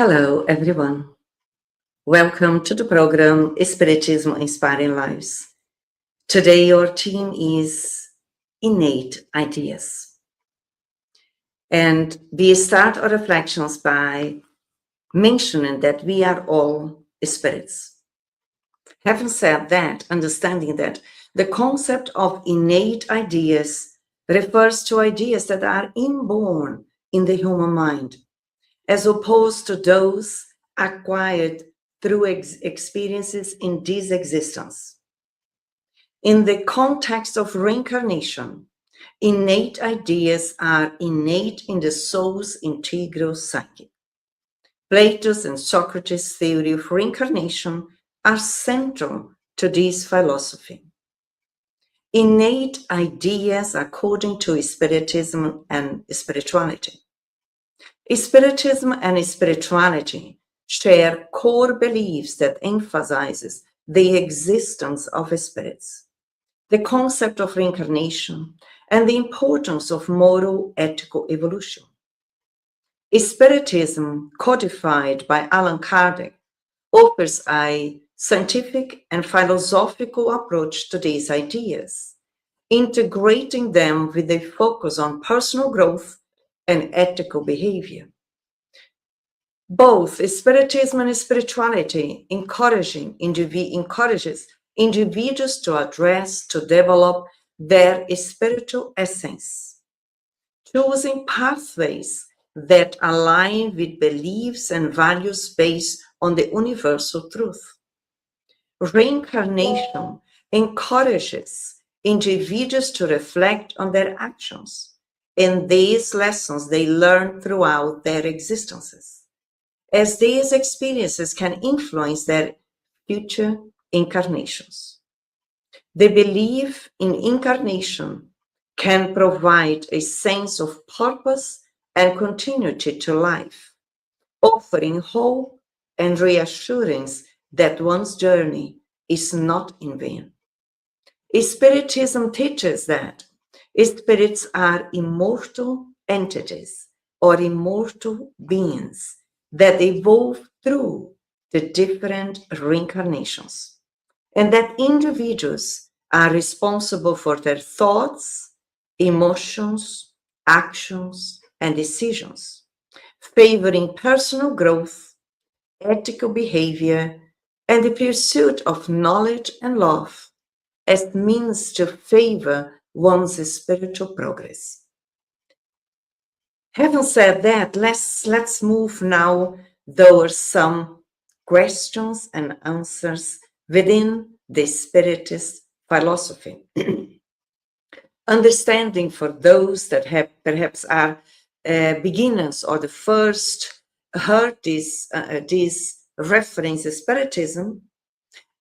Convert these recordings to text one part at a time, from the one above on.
Hello, everyone. Welcome to the program Spiritism Inspiring Lives. Today, your theme is Innate Ideas. And we start our reflections by mentioning that we are all spirits. Having said that, understanding that the concept of innate ideas refers to ideas that are inborn in the human mind, as opposed to those acquired through experiences in this existence. In the context of reincarnation, innate ideas are innate in the soul's integral psyche. Plato's and Socrates' theory of reincarnation are central to this philosophy. Innate ideas according to Spiritism and spirituality. Spiritism and spirituality share core beliefs that emphasizes the existence of spirits, the concept of reincarnation, and the importance of moral ethical evolution. Spiritism, codified by Allan Kardec, offers a scientific and philosophical approach to these ideas, integrating them with a focus on personal growth and ethical behavior. Both Spiritism and spirituality encourages individuals to address, to develop their spiritual essence, choosing pathways that align with beliefs and values based on the universal truth. Reincarnation encourages individuals to reflect on their actions and these lessons they learn throughout their existences, as these experiences can influence their future incarnations. The belief in incarnation can provide a sense of purpose and continuity to life, offering hope and reassurance that one's journey is not in vain. Spiritism teaches that spirits are immortal entities or immortal beings that evolve through the different reincarnations, and that individuals are responsible for their thoughts, emotions, actions, and decisions, favoring personal growth, ethical behavior, and the pursuit of knowledge and love as means to favor one's spiritual progress. Having said that, let's move now. There were some questions and answers within the Spiritist philosophy. Understanding for those that have perhaps are beginners or the first heard this reference to Spiritism.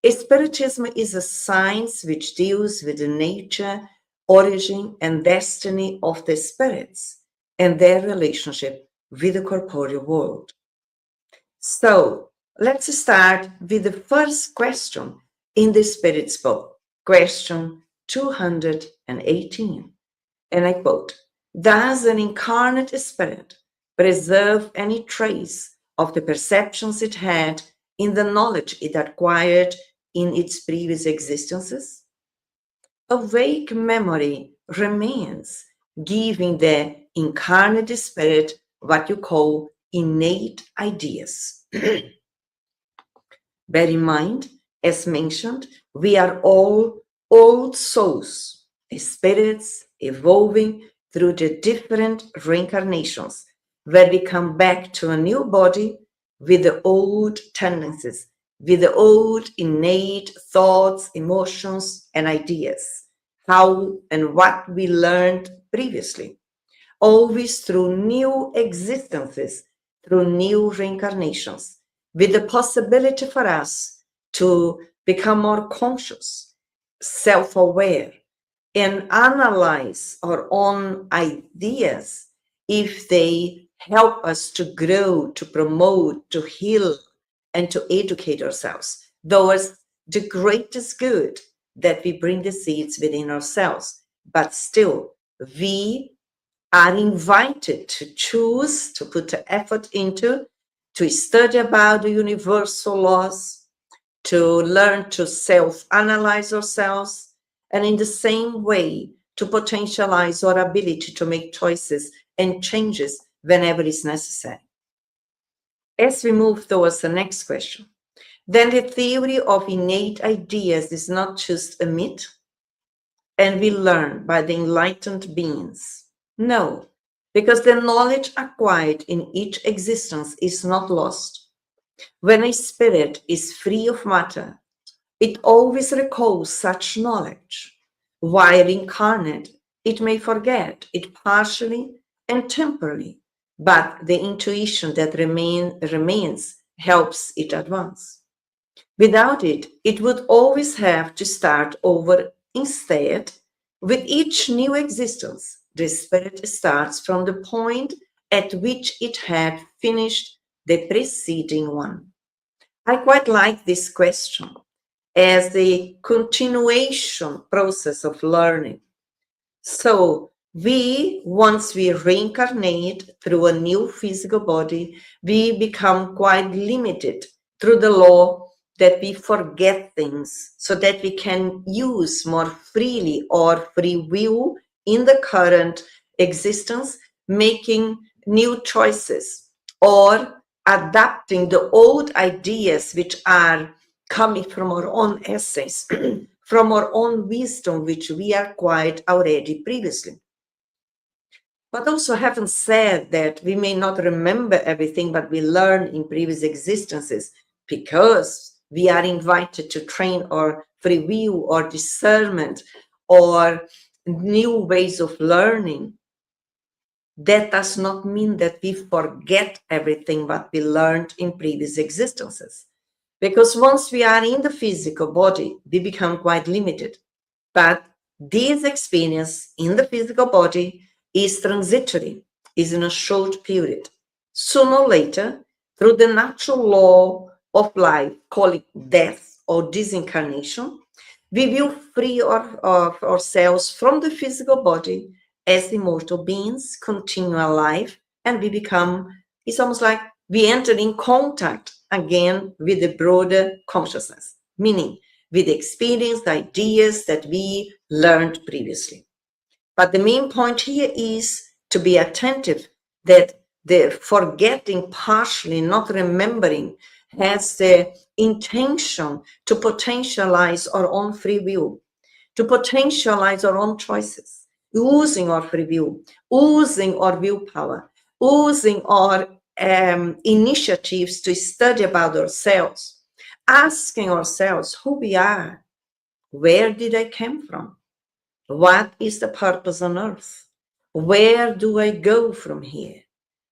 Spiritism is a science which deals with the nature, origin, and destiny of the spirits and their relationship with the corporeal world. So let's start with the first question in the Spirit's book, question 218. And I quote, "Does an incarnate spirit preserve any trace of the perceptions it had in the knowledge it acquired in its previous existences? A vague memory remains, giving the incarnate spirit what you call innate ideas." Bear in mind, as mentioned, we are all old souls, spirits evolving through the different reincarnations, where we come back to a new body with the old tendencies, with the old innate thoughts, emotions, and ideas, how and what we learned previously, always through new existences, through new reincarnations, with the possibility for us to become more conscious, self-aware, and analyze our own ideas if they help us to grow, to promote, to heal, and to educate ourselves. Towards the greatest good that we bring the seeds within ourselves. But still, we are invited to choose, to put the effort into to study about the universal laws, to learn to self-analyze ourselves, and in the same way, to potentialize our ability to make choices and changes whenever it's necessary. As we move towards the next question, then the theory of innate ideas is not just a myth, and we learn by the enlightened beings. No, because the knowledge acquired in each existence is not lost. When a spirit is free of matter, it always recalls such knowledge. While incarnate, it may forget it partially and temporarily, but the intuition that remains helps it advance. Without it, it would always have to start over. Instead, with each new existence, the spirit starts from the point at which it had finished the preceding one. I quite like this question as the continuation process of learning. So once we reincarnate through a new physical body, we become quite limited through the law that we forget things so that we can use more freely our free will in the current existence, making new choices or adapting the old ideas which are coming from our own essence, from our own wisdom, which we acquired already previously. But also, having said that, we may not remember everything, but we learn in previous existences because we are invited to train our free will or discernment or new ways of learning. That does not mean that we forget everything what we learned in previous existences. Because once we are in the physical body, we become quite limited. But this experience in the physical body is transitory, is in a short period. Sooner or later, through the natural law of life, call it death or disincarnation, we will free ourselves from the physical body as immortal beings, continue our life, and we become, it's almost like we enter in contact again with the broader consciousness, meaning with the experience, the ideas that we learned previously. But the main point here is to be attentive that the forgetting partially, not remembering, has the intention to potentialize our own free will, to potentialize our own choices, using our free will, using our willpower, using our initiatives to study about ourselves, asking ourselves who we are, where did I come from, what is the purpose on earth, where do I go from here,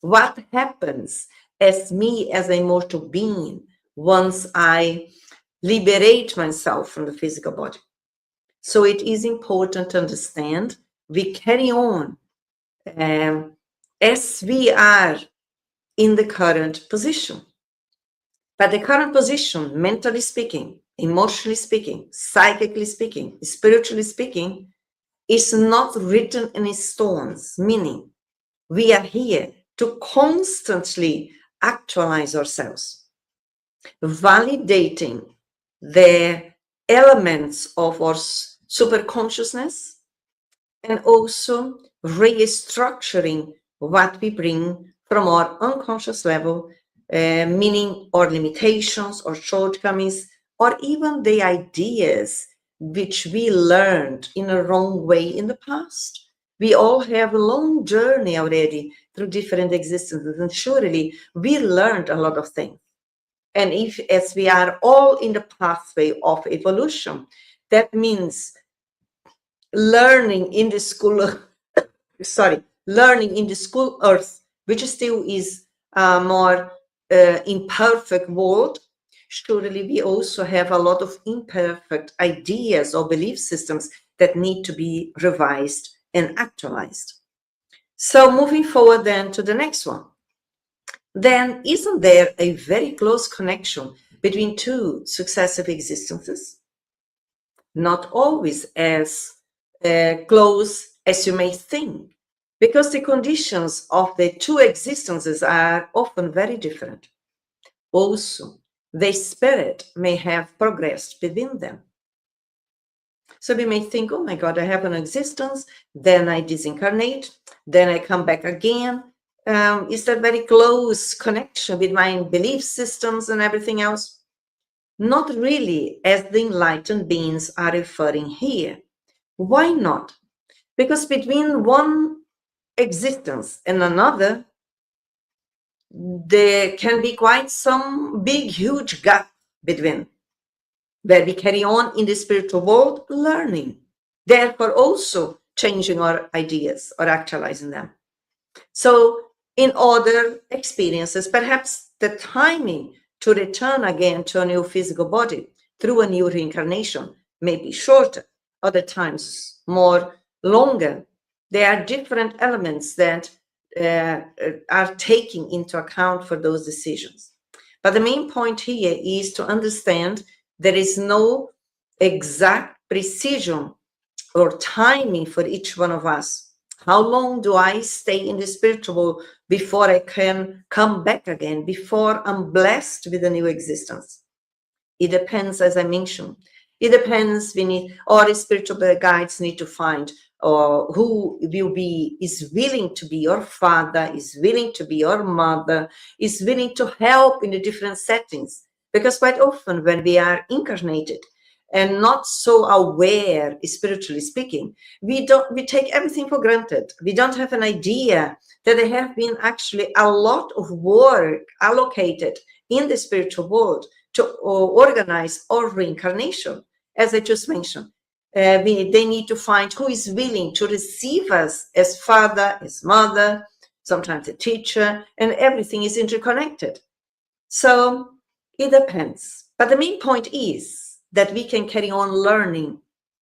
what happens as me as a mortal being once I liberate myself from the physical body. So it is important to understand we carry on as we are in the current position. But the current position, mentally speaking, emotionally speaking, psychically speaking, spiritually speaking, is not written in stones, meaning we are here to constantly actualize ourselves, validating the elements of our superconsciousness and also restructuring what we bring from our unconscious level, meaning our limitations or shortcomings, or even the ideas which we learned in a wrong way in the past. We all have a long journey already through different existences, and surely we learned a lot of things. And as we are all in the pathway of evolution, that means learning in the school earth, which still is a more imperfect world. Surely we also have a lot of imperfect ideas or belief systems that need to be revised and actualized. So moving forward then to the next one. Then isn't there a very close connection between two successive existences? Not always as close as you may think, because the conditions of the two existences are often very different. also the spirit may have progressed within them. So we may think, oh my God, I have an existence, then I disincarnate, then I come back again. Is that very close connection with my belief systems and everything else? Not really, as the enlightened beings are referring here. Why not? Because between one existence and another, there can be quite some big, huge gap between, where we carry on in the spiritual world learning, therefore also changing our ideas or actualizing them. So in other experiences, perhaps the timing to return again to a new physical body through a new reincarnation may be shorter, other times more longer. There are different elements that are taken into account for those decisions. But the main point here is to understand there is no exact precision or timing for each one of us. How long do I stay in the spiritual world before I can come back again, before I'm blessed with a new existence? It depends, as I mentioned. It depends. Our spiritual guides need to find who is willing to be your father, is willing to be your mother, is willing to help in the different settings. Because quite often when we are incarnated and not so aware, spiritually speaking, we take everything for granted. We don't have an idea that there have been actually a lot of work allocated in the spiritual world to organize our reincarnation, as I just mentioned. They need to find who is willing to receive us as father, as mother, sometimes a teacher, and everything is interconnected. So it depends. But the main point is that we can carry on learning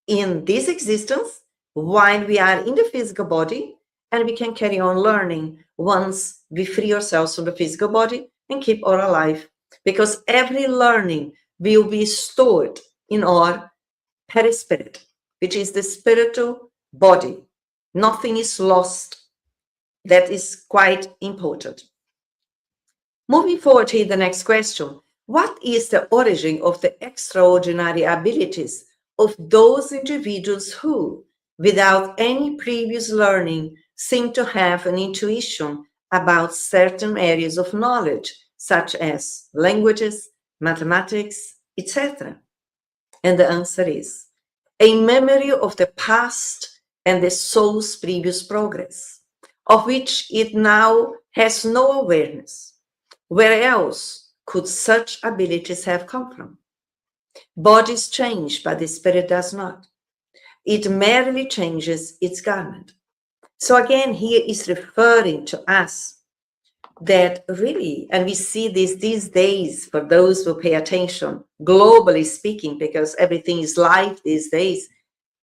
in this existence while we are in the physical body, and we can carry on learning once we free ourselves from the physical body and keep our life, because every learning will be stored in our perispirit, which is the spiritual body. Nothing is lost. That is quite important. Moving forward to the next question. What is the origin of the extraordinary abilities of those individuals who, without any previous learning, seem to have an intuition about certain areas of knowledge, such as languages, mathematics, etc.? And the answer is a memory of the past and the soul's previous progress, of which it now has no awareness. Where else could such abilities have come from? Bodies change, but the spirit does not. It merely changes its garment. So again, here is referring to us that really, and we see this these days for those who pay attention, globally speaking, because everything is live these days,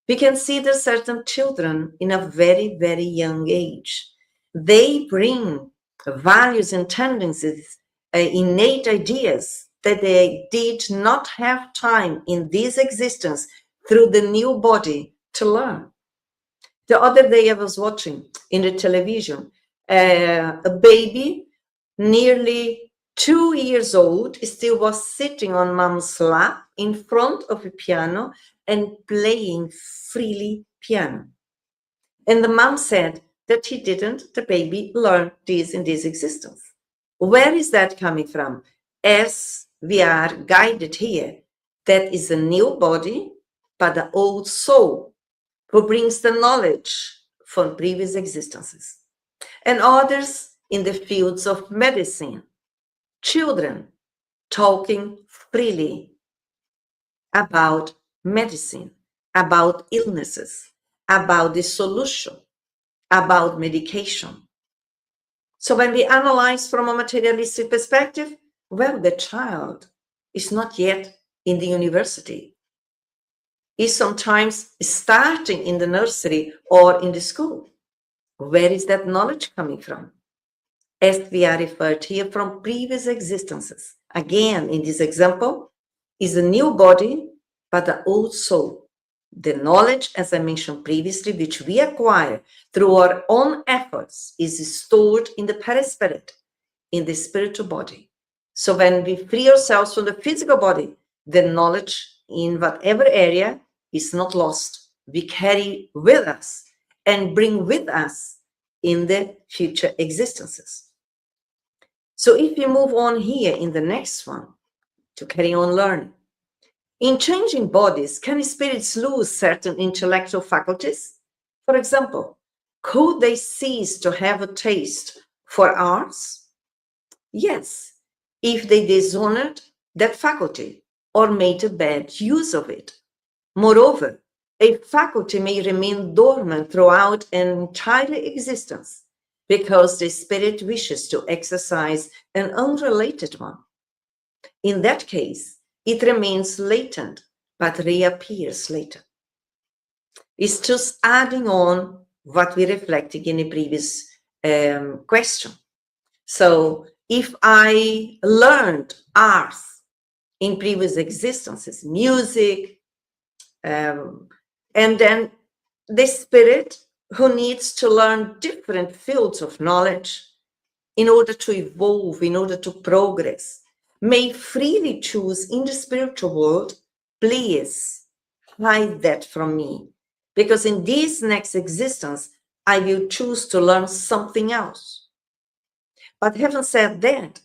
we can see that certain children in a very, very young age, they bring values and tendencies, innate ideas that they did not have time in this existence through the new body to learn. The other day I was watching in the television a baby, nearly 2 years old, still was sitting on mom's lap in front of a piano and playing freely piano. And the mom said that the baby learn this in this existence. Where is that coming from? As we are guided here, that is a new body, but the old soul who brings the knowledge from previous existences. And others in the fields of medicine, children talking freely about medicine, about illnesses, about the solution, about medication. So when we analyze from a materialistic perspective, well, the child is not yet in the university. Is sometimes starting in the nursery or in the school. Where is that knowledge coming from? As we are referred here from previous existences. Again, in this example, is a new body, but the old soul. The knowledge, as I mentioned previously, which we acquire through our own efforts, is stored in the perispirit, in the spiritual body. So when we free ourselves from the physical body, the knowledge in whatever area is not lost. We carry with us and bring with us in the future existences. So if we move on here in the next one to carry on learning, in changing bodies, can spirits lose certain intellectual faculties? For example, could they cease to have a taste for arts? Yes, if they dishonored that faculty or made a bad use of it. Moreover, a faculty may remain dormant throughout an entire existence because the spirit wishes to exercise an unrelated one. In that case, it remains latent but reappears later. It's just adding on what we reflected in the previous question. So if I learned arts in previous existences, music, and then the spirit who needs to learn different fields of knowledge in order to evolve, in order to progress, may freely choose in the spiritual world, please hide that from me, because in this next existence, I will choose to learn something else. But having said that,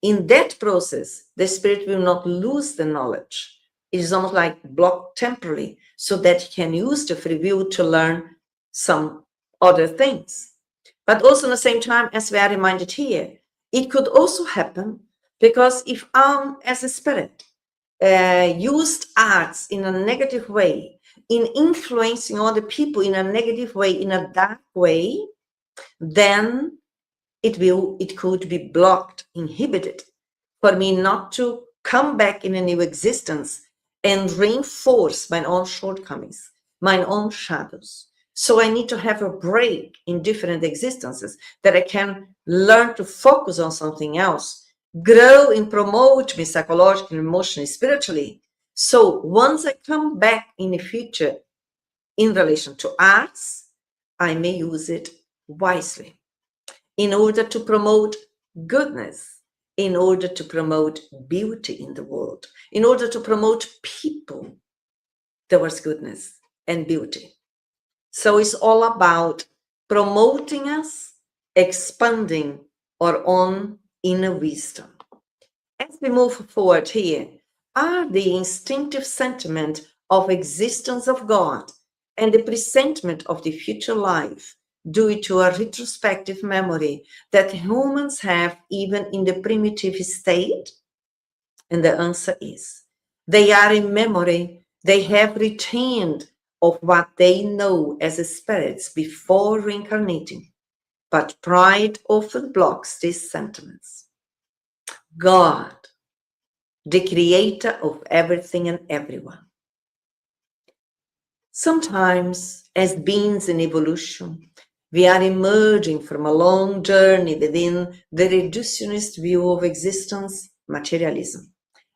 in that process, the spirit will not lose the knowledge. It is almost like blocked temporarily so that he can use the free will to learn some other things. But also at the same time, as we are reminded here, it could also happen because if as a spirit, used arts in a negative way, in influencing other people in a negative way, in a dark way, then it could be blocked, inhibited, for me not to come back in a new existence and reinforce my own shortcomings, my own shadows. So I need to have a break in different existences that I can learn to focus on something else, grow and promote me psychologically, emotionally, spiritually. So once I come back in the future in relation to arts, I may use it wisely in order to promote goodness, in order to promote beauty in the world, in order to promote people towards goodness and beauty. So it's all about promoting us, expanding our own inner wisdom. As we move forward here, are the instinctive sentiment of existence of God and the presentiment of the future life due to a retrospective memory that humans have even in the primitive state? And the answer is, they are in memory, they have retained of what they know as spirits before reincarnating, but pride often blocks these sentiments. God, the creator of everything and everyone. Sometimes, as beings in evolution, we are emerging from a long journey within the reductionist view of existence, materialism,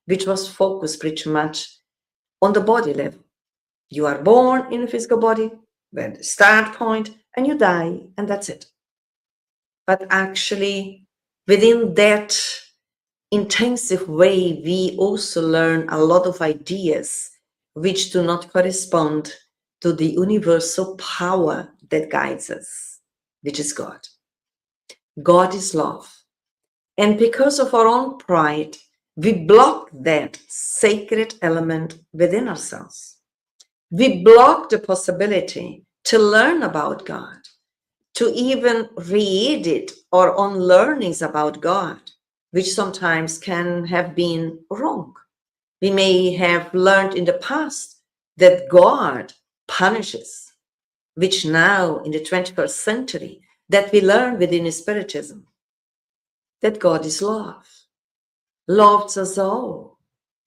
which was focused pretty much on the body level. You are born in a physical body, where the start point, and you die, and that's it. But actually, within that intensive way, we also learn a lot of ideas which do not correspond to the universal power that guides us, which is God. God is love. And because of our own pride, we block that sacred element within ourselves. We block the possibility to learn about God, to even re-edit our own learnings about God, which sometimes can have been wrong. We may have learned in the past that God punishes, which now in the 21st century, that we learn within Spiritism, that God is love, loves us all,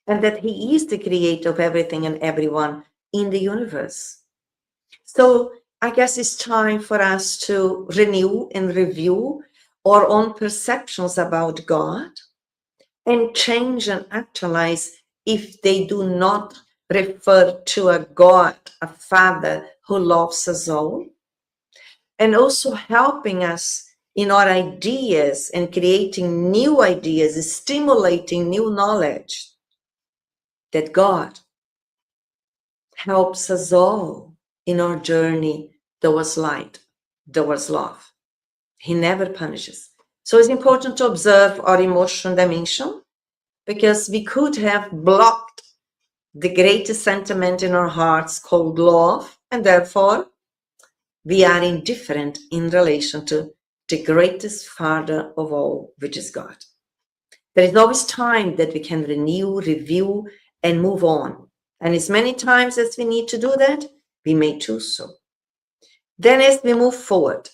and that He is the creator of everything and everyone in the universe. So I guess it's time for us to renew and review our own perceptions about God and change and actualize if they do not refer to a God, a Father who loves us all, and also helping us in our ideas and creating new ideas, stimulating new knowledge, that God helps us all in our journey towards light, towards love. He never punishes. So it's important to observe our emotion dimension, because we could have blocked the greatest sentiment in our hearts called love, and therefore we are indifferent in relation to the greatest Father of all, which is God. There is always time that we can renew, review, and move on. And as many times as we need to do that, we may choose so. Then as we move forward,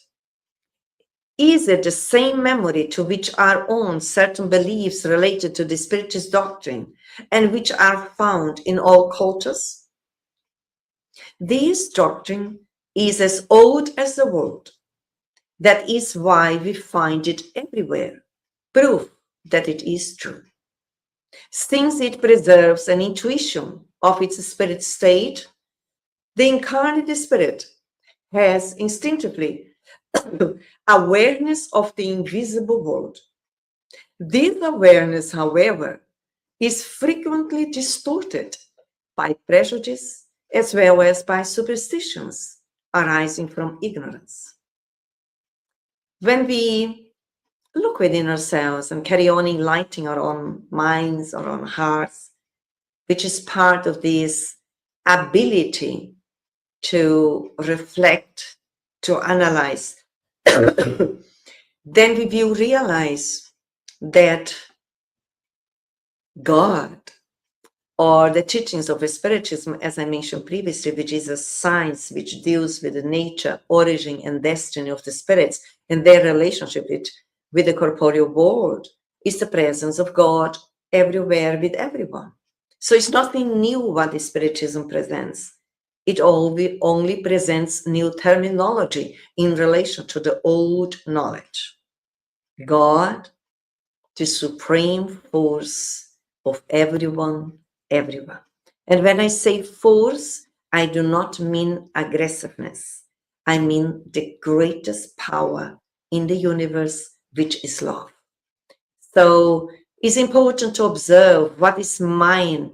is it the same memory to which are own certain beliefs related to the Spiritist doctrine and which are found in all cultures? This doctrine is as old as the world. That is why we find it everywhere, proof that it is true. Since it preserves an intuition of its spirit state, the incarnate spirit has instinctively awareness of the invisible world. This awareness, however, is frequently distorted by prejudice as well as by superstitions arising from ignorance. When we look within ourselves and carry on enlightening our own minds, our own hearts, which is part of this ability to reflect, to analyze, then we will realize that God, or the teachings of Spiritism, as I mentioned previously, which is a science which deals with the nature, origin, and destiny of the spirits and their relationship with the corporeal world, is the presence of God everywhere with everyone. So it's nothing new what the Spiritism presents. It only presents new terminology in relation to the old knowledge. God, the supreme force of everyone, everywhere. And when I say force, I do not mean aggressiveness. I mean the greatest power in the universe, which is love. So it's important to observe what is my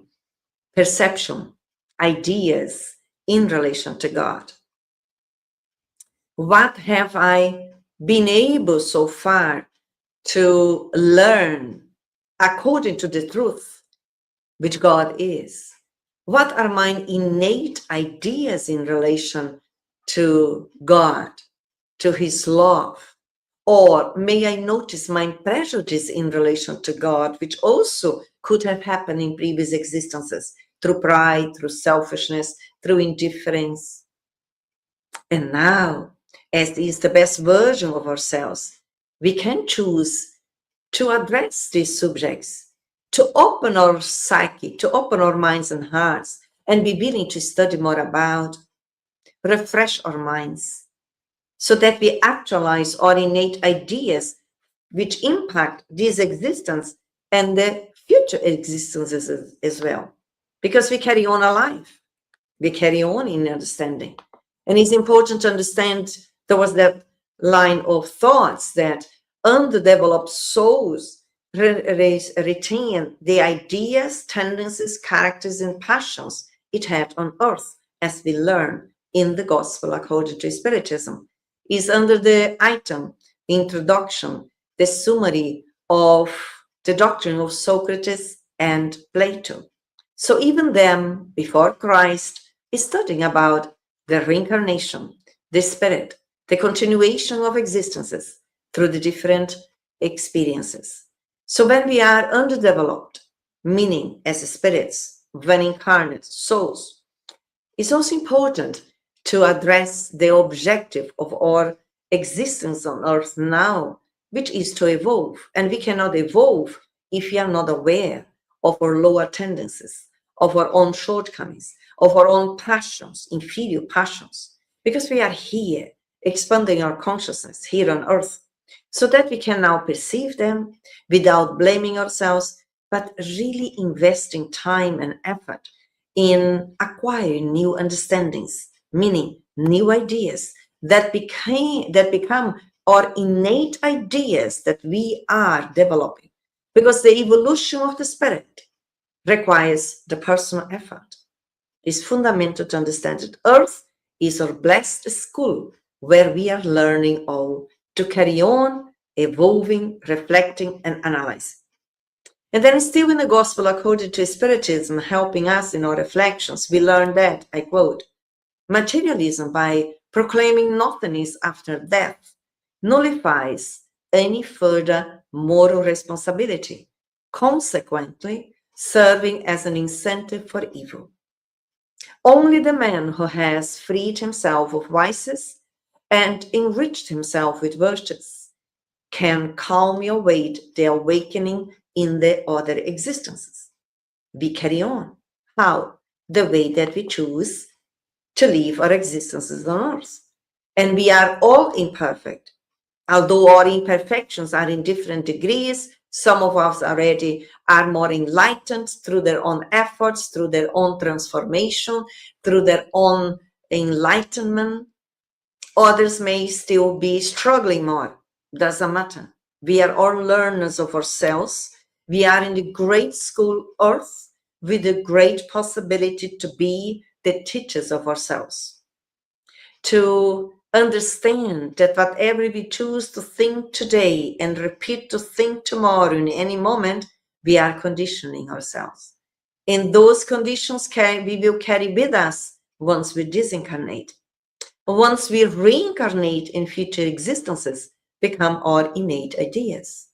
perception, ideas in relation to God. What have I been able so far to learn according to the truth which God is? What are my innate ideas in relation to God, to his love? Or may I notice my prejudice in relation to God, which also could have happened in previous existences, through pride, through selfishness, through indifference. And now, as is the best version of ourselves, we can choose to address these subjects, to open our psyche, to open our minds and hearts, and be willing to study more about, refresh our minds, so that we actualize our innate ideas which impact this existence and the future existences as well. Because we carry on alive, we carry on in understanding. And it's important to understand there was that line of thoughts that underdeveloped souls retain the ideas, tendencies, characters, and passions it had on earth, as we learn in the Gospel according to Spiritism. Is under the item introduction, the summary of the doctrine of Socrates and Plato. So even them, before Christ, is studying about the reincarnation, the spirit, the continuation of existences through the different experiences. So when we are underdeveloped, meaning as spirits, when incarnate souls, it's also important to address the objective of our existence on earth now, which is to evolve. And we cannot evolve if we are not aware of our lower tendencies, of our own shortcomings, of our own passions, inferior passions, because we are here expanding our consciousness here on earth, so that we can now perceive them without blaming ourselves, but really investing time and effort in acquiring new understandings, meaning new ideas that become or innate ideas that we are developing, because the evolution of the spirit requires the personal effort. It's fundamental to understand that Earth is our blessed school where we are learning all to carry on, evolving, reflecting, and analyzing. And then still in the Gospel according to Spiritism, helping us in our reflections, we learn that, I quote, materialism, by proclaiming nothingness after death, nullifies any further moral responsibility, consequently serving as an incentive for evil. Only the man who has freed himself of vices and enriched himself with virtues can calmly await the awakening in the other existences. We carry on. How? The way that we choose to live our existences on earth. And we are all imperfect. Although our imperfections are in different degrees, some of us already are more enlightened through their own efforts, through their own transformation, through their own enlightenment. Others may still be struggling more. Doesn't matter. We are all learners of ourselves. We are in the great school earth with the great possibility to be the teachers of ourselves. To understand that whatever we choose to think today and repeat to think tomorrow in any moment, we are conditioning ourselves. And those conditions we will carry with us once we disincarnate. Once we reincarnate in future existences, become our innate ideas.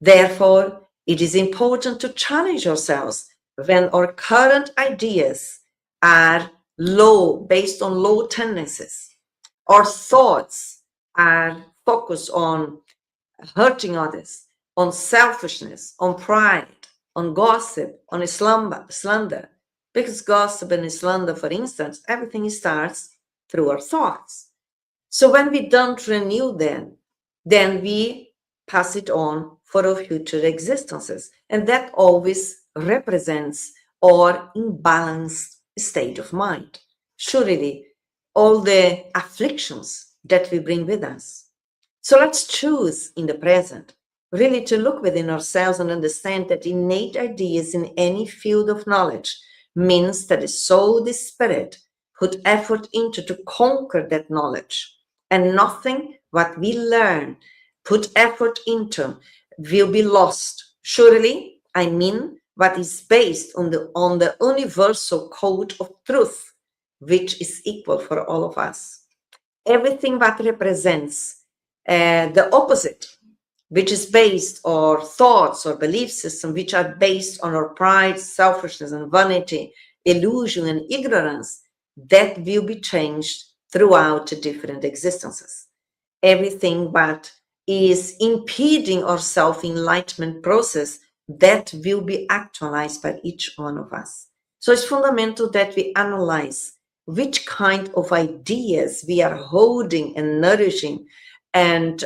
Therefore, it is important to challenge ourselves when our current ideas are low, based on low tendencies. Our thoughts are focused on hurting others, on selfishness, on pride, on gossip, on slander. Because gossip and slander, for instance, everything starts through our thoughts. So when we don't renew them, then we pass it on for our future existences. And that always represents our imbalanced state of mind. Surely, all the afflictions that we bring with us. So let's choose in the present really to look within ourselves and understand that innate ideas in any field of knowledge means that the soul, the spirit, put effort into to conquer that knowledge. And nothing what we learn, put effort into, will be lost. Surely, I mean what is based on the universal code of truth, which is equal for all of us. Everything that represents the opposite, which is based on thoughts or belief systems, which are based on our pride, selfishness, and vanity, illusion, and ignorance, that will be changed throughout the different existences. Everything that is impeding our self-enlightenment process, that will be actualized by each one of us. So it's fundamental that we analyze which kind of ideas we are holding and nourishing and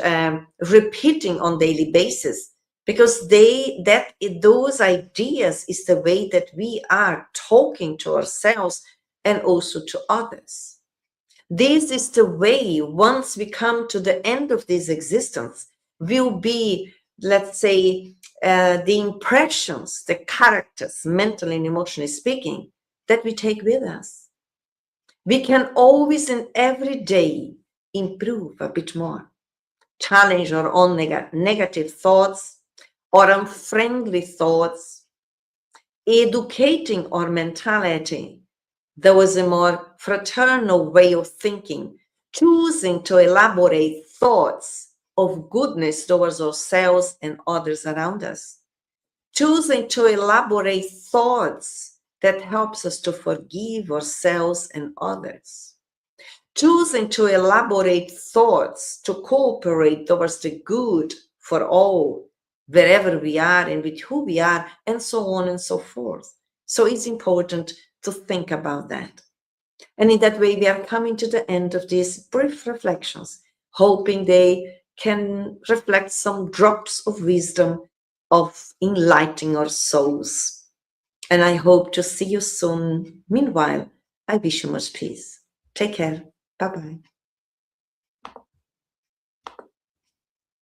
repeating on daily basis, because those ideas is the way that we are talking to ourselves and also to others. This is the way, once we come to the end of this existence, will be, let's say, the impressions, the characters, mentally and emotionally speaking, that we take with us. We can always and every day improve a bit more, challenge our own negative thoughts or unfriendly thoughts, educating our mentality. There was a more fraternal way of thinking, choosing to elaborate thoughts of goodness towards ourselves and others around us, choosing to elaborate thoughts that helps us to forgive ourselves and others, choosing to elaborate thoughts to cooperate towards the good for all, wherever we are and with who we are, and so on and so forth. So it's important to think about that. And in that way, we are coming to the end of these brief reflections, hoping they can reflect some drops of wisdom of enlightening our souls. And I hope to see you soon. Meanwhile, I wish you much peace. Take care. Bye-bye.